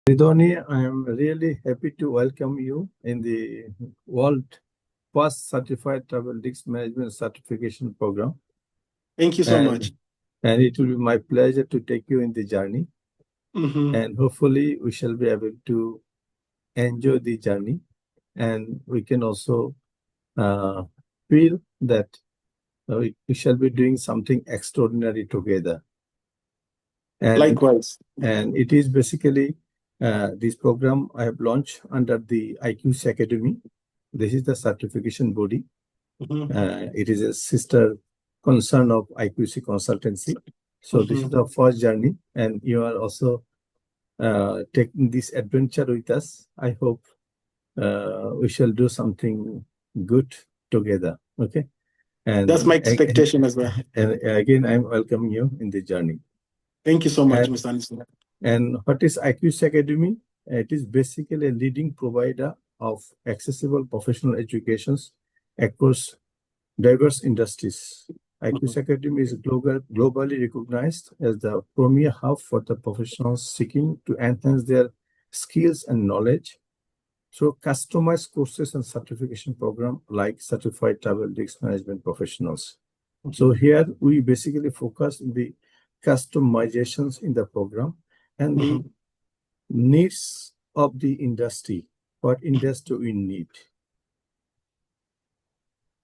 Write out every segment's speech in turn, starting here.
Ridhoni, I am really happy to welcome you in the world first certified travel risk management certification program. Thank you so much. And it will be my pleasure to take you in the journey. And hopefully we shall be able to enjoy the journey, and we can also feel that we shall be doing something extraordinary together. And Likewise. And it is basically this program I have launched under the IQC Academy. This is the certification body. It is a sister concern of IQC Consultancy. So this is the first journey, and you are also taking this adventure with us. I hope we shall do something good together. Okay. And that's my expectation as well. And again, I'm welcoming you in the journey. Thank you so much, Mr. Anderson. And what is IQC Academy? It is basically a leading provider of accessible professional educations across diverse industries. IQC Academy is globally recognized as the premier hub for the professionals seeking to enhance their skills and knowledge through customized courses and certification program like Certified Travel Risk Management Professionals. So here we basically focus on the customizations in the program and the needs of the industry, what industry we need.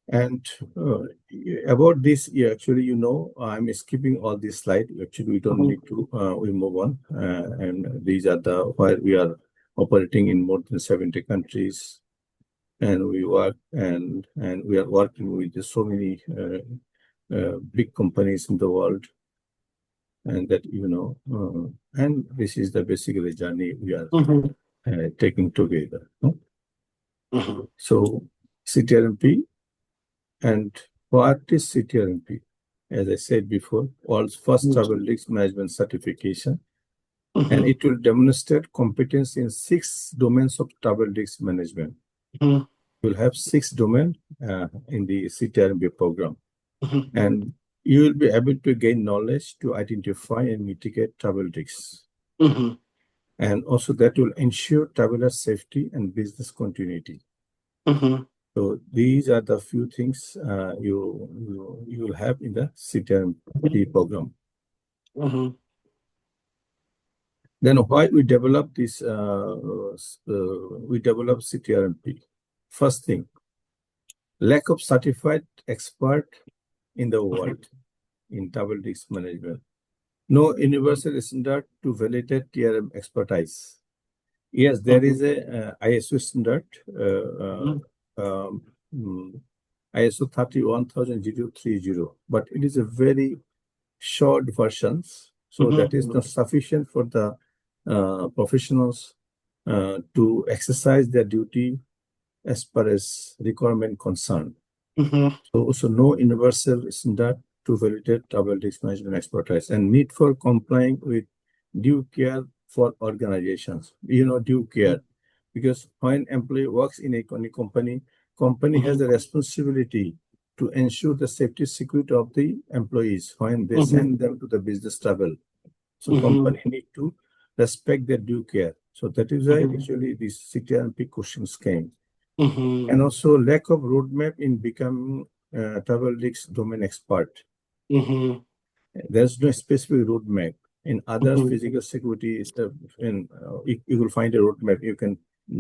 And about this, actually, I'm skipping all this slide. Actually, we don't need to, we move on. And these are the, where we are operating in more than 70 countries. And we work, and we are working with so many big companies in the world. And that, and this is the basically journey we are taking together. So CTRMP, and what is CTRMP? As I said before, world's first travel risk management certification, and it will demonstrate competence in 6 domains of travel risk management. You'll have 6 domains in the CTRMP program, and you will be able to gain knowledge to identify and mitigate travel risks. And also that will ensure traveler safety and business continuity. So these are the few things you will have in the CTRMP program. Then why we develop this? We develop CTRMP. First thing, lack of certified expert in the world in travel risk management. No universal standard to validate TRM expertise. Yes, there is a ISO standard, ISO 31030, but it is a very short version. So that is not sufficient for the professionals to exercise their duty as far as requirement concerned. So no universal standard to validate travel risk management expertise, and need for complying with due care for organizations. Due care, because when employee works in a company has a responsibility to ensure the safety security of the employees when they send them to the business travel. So company need to respect their due care. So that is why actually this CTRMP questions came. And also lack of roadmap in becoming travel risk domain expert. There's no specific roadmap. In other physical security stuff, you will find a roadmap you can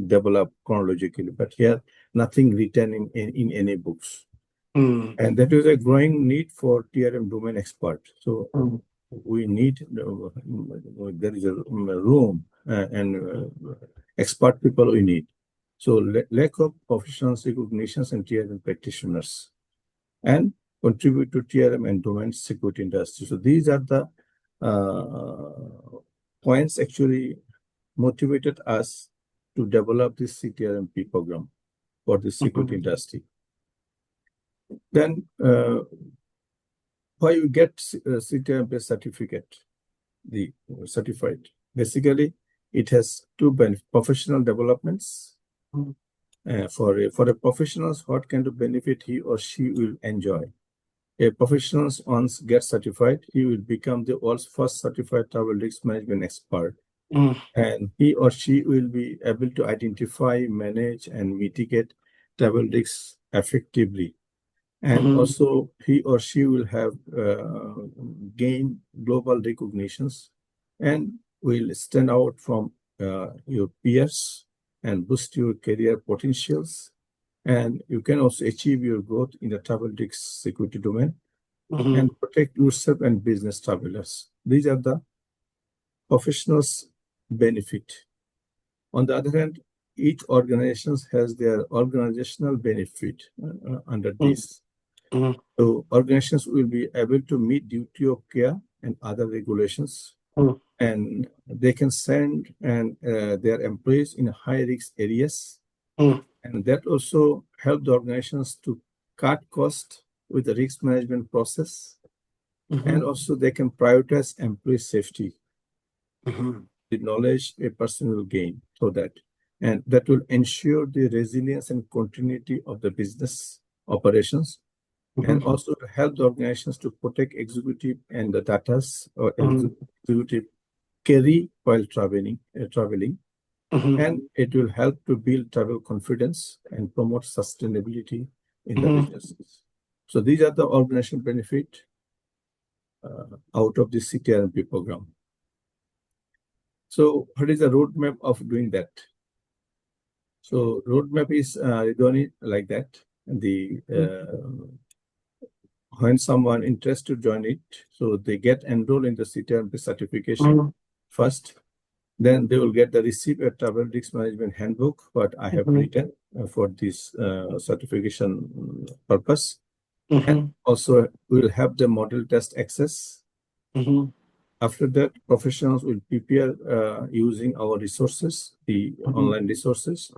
develop chronologically, but here nothing written in any books. And that is a growing need for TRM domain expert. So we need, there is a room and expert people we need. So lack of professional recognitions and TRM practitioners, and contribute to TRM and domain security industry. So these are the points actually motivated us to develop this CTRMP program for the security industry. Then why you get CTRMP certificate, the certified? Basically, it has 2 benefits: professional developments. For a professional, what kind of benefit he or she will enjoy? A professional once gets certified, he will become the world's first certified travel risk management expert and he or she will be able to identify, manage, and mitigate travel risks effectively. And also, he or she will have gained global recognitions and will stand out from your peers and boost your career potentials. And you can also achieve your growth in the travel risk security domain and protect yourself and business travelers. These are the professionals' benefit. On the other hand, each organization has their organizational benefit under this. So organizations will be able to meet duty of care and other regulations, and they can send their employees in high-risk areas, and that also help the organizations to cut costs with the risk management process, and also they can prioritize employee safety. The knowledge a person will gain so that, and that will ensure the resilience and continuity of the business operations, and also to help the organizations to protect executive and the data or executive carry while traveling, and it will help to build travel confidence and promote sustainability in the businesses. So these are the organizational benefit out of the CTRMP program. So what is the roadmap of doing that? So roadmap is done like that. The when someone interested to join it, so they get enrolled in the CTRMP certification first. Then they will get the receive a travel risk management handbook, what I have written for this certification purpose. And also we will have the model test access. After that, professionals will prepare using our resources, the online resources.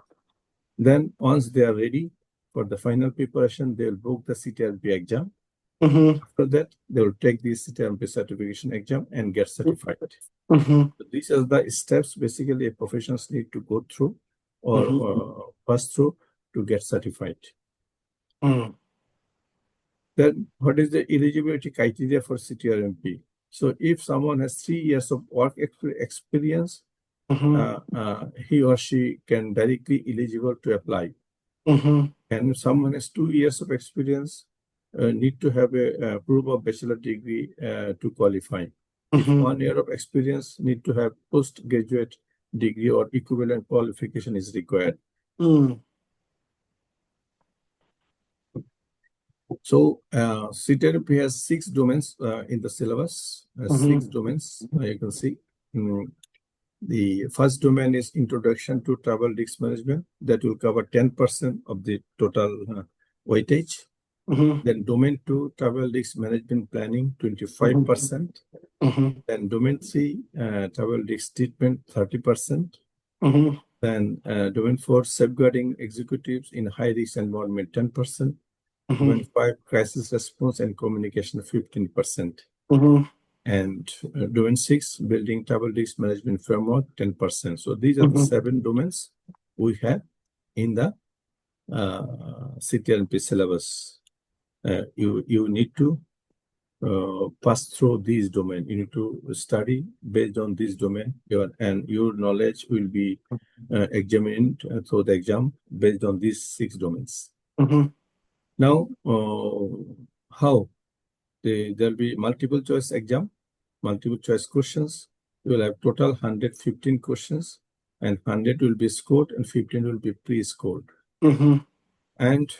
Then once they are ready for the final preparation, they will book the CTRMP exam. After that, they will take the CTRMP certification exam and get certified. So these are the steps basically professionals need to go through or pass through to get certified. Then what is the eligibility criteria for CTRMP? So if someone has 3 years of work experience, he or she can directly eligible to apply. And if someone has 2 years of experience, need to have a proof of bachelor degree to qualify. If 1 year of experience, need to have postgraduate degree or equivalent qualification is required. So CTRMP has 6 domains in the syllabus. 6 domains you can see. The first domain is Introduction to Travel Risk Management. That will cover 10% of the total weightage. Then Domain 2, Travel Risk Management Planning, 25%. Then Domain 3, Travel Risk Treatment, 30%. Then Domain 4, Safeguarding Executives in High Risk Environment, 10%. Domain 5, Crisis Response and Communication, 15%. And Domain 6, Building Travel Risk Management Framework, 10%. So these are the 7 domains we have in the CTRMP syllabus. You need to pass through these domains. You need to study based on this domain, and your knowledge will be examined through the exam based on these 6 domains. Now, how? There will be multiple choice exam, multiple choice questions. You will have total 115 questions, and 100 will be scored and 15 will be pre-scored. And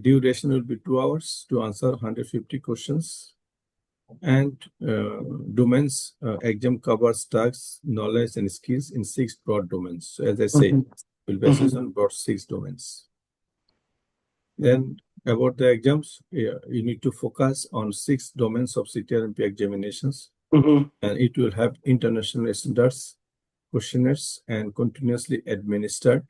duration will be 2 hours to answer 150 questions. And domains exam covers tasks, knowledge, and skills in 6 broad domains. So as I said, will be based on broad 6 domains. Then about the exams, you need to focus on 6 domains of CTRMP examinations, and it will have international standards, questionnaires, and continuously administered,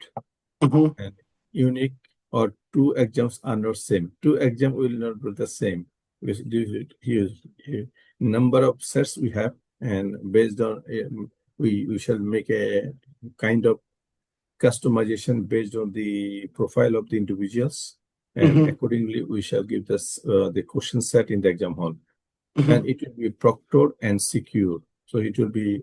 and unique or 2 exams are not same. 2 exams will not be the same. Here, number of sets we have, and based on we shall make a kind of customization based on the profile of the individuals, and accordingly we shall give this the question set in the exam hall, and it will be proctored and secure. So it will be,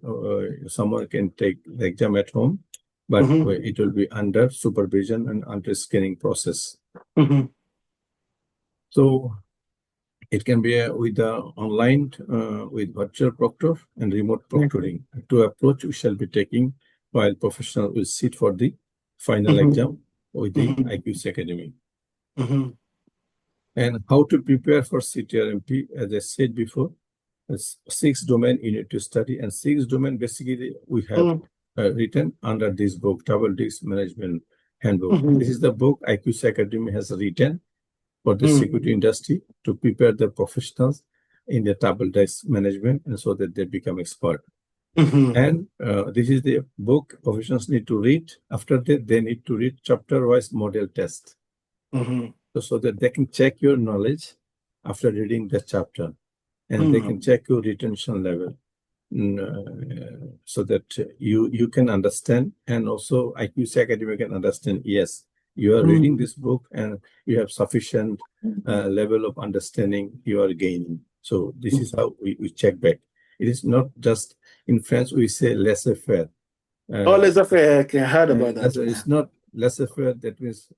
someone can take the exam at home, but it will be under supervision and under screening process. So it can be with the online, with virtual proctor and remote proctoring. To approach, we shall be taking while professional will sit for the final exam with the IQC Academy. And how to prepare for CTRMP, as I said before, 6 domain you need to study, and 6 domain basically we have written under this book, Double Disk Management Handbook. This is the book IQC Academy has written for the security industry to prepare the professionals in the double disk management, and so that they become expert. And this is the book professionals need to read. After that, they need to read chapter-wise model test. So that they can check your knowledge after reading the chapter, and they can check your retention level, so that you can understand, and also IQC Academy can understand, yes, you are reading this book and you have sufficient level of understanding you are gaining. So this is how we check back. It is not just, in French we say laissez-faire. Laissez-faire, I heard about that. It's not laissez-faire, that means,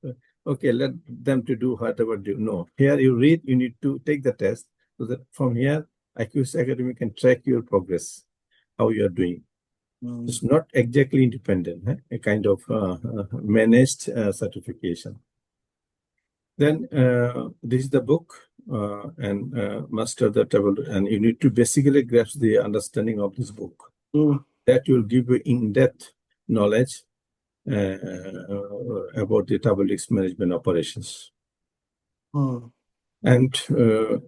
okay, let them to do whatever they do. No, here you read, you need to take the test, so that from here, IQC Academy can track your progress, how you are doing. It's not exactly independent, a kind of managed certification. Then this is the book, and master the table, and you need to basically grasp the understanding of this book. That will give you in-depth knowledge about the double disk management operations. And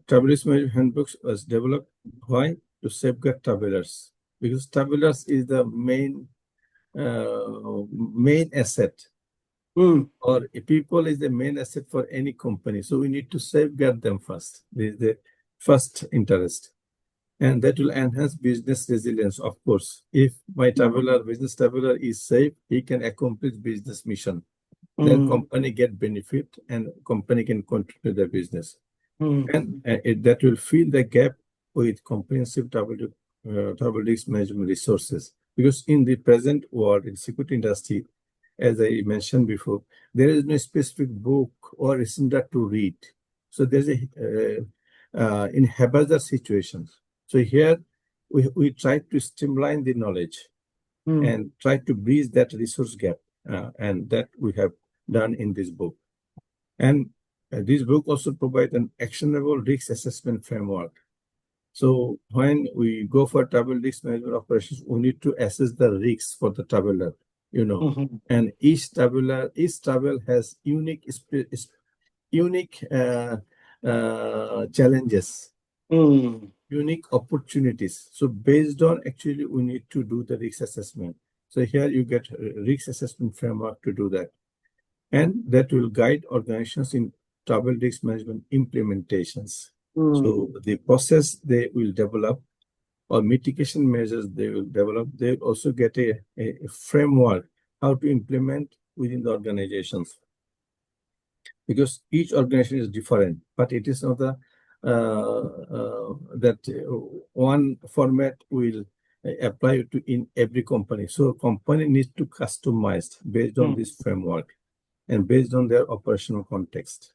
double disk management handbooks was developed, why? To safeguard tabulars, because tabulars is the main asset, or people is the main asset for any company. So we need to safeguard them first. This is the first interest. And that will enhance business resilience, of course. If my business tabular is safe, he can accomplish business mission. Then company get benefit and company can continue their business. And that will fill the gap with comprehensive double disk management resources. Because in the present world, in security industry, as I mentioned before, there is no specific book or standard to read. So there's in haphazard situations. So here we try to streamline the knowledge and try to bridge that resource gap, and that we have done in this book. And this book also provides an actionable risk assessment framework. So when we go for double disk management operations, we need to assess the risks for the tabular, and each tabule has unique challenges, unique opportunities. So based on, actually, we need to do the risk assessment. So here you get a risk assessment framework to do that. And that will guide organizations in double disk management implementations. So the process they will develop, or mitigation measures they will develop, they will also get a framework how to implement within the organizations. Because each organization is different, but it is not that one format will apply to in every company. So company needs to customize based on this framework and based on their operational context.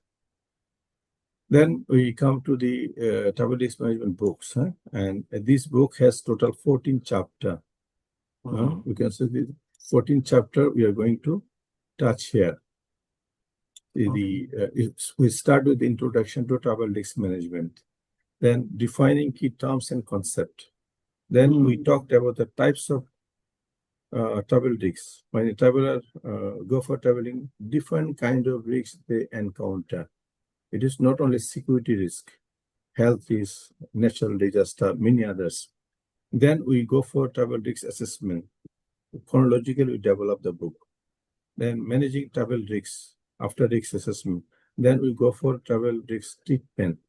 Then we come to the double disk management books, and this book has total 14 chapters. You can see the 14 chapter we are going to touch here. We start with the introduction to double disk management, then defining key terms and concept. Then we talked about the types of double disks. When a tabular go for tabling, different kind of risks they encounter. It is not only security risk, health risk, natural disaster, many others. Then we go for double disk assessment. Chronologically, we develop the book. Then managing double risks after risk assessment. Then we go for double disk treatment.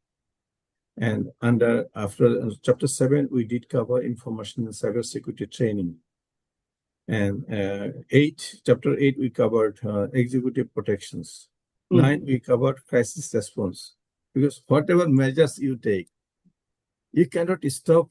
And after chapter 7, we did cover information and cybersecurity training. And chapter 8, we covered executive protections. 9, we covered crisis response. Because whatever measures you take, you cannot stop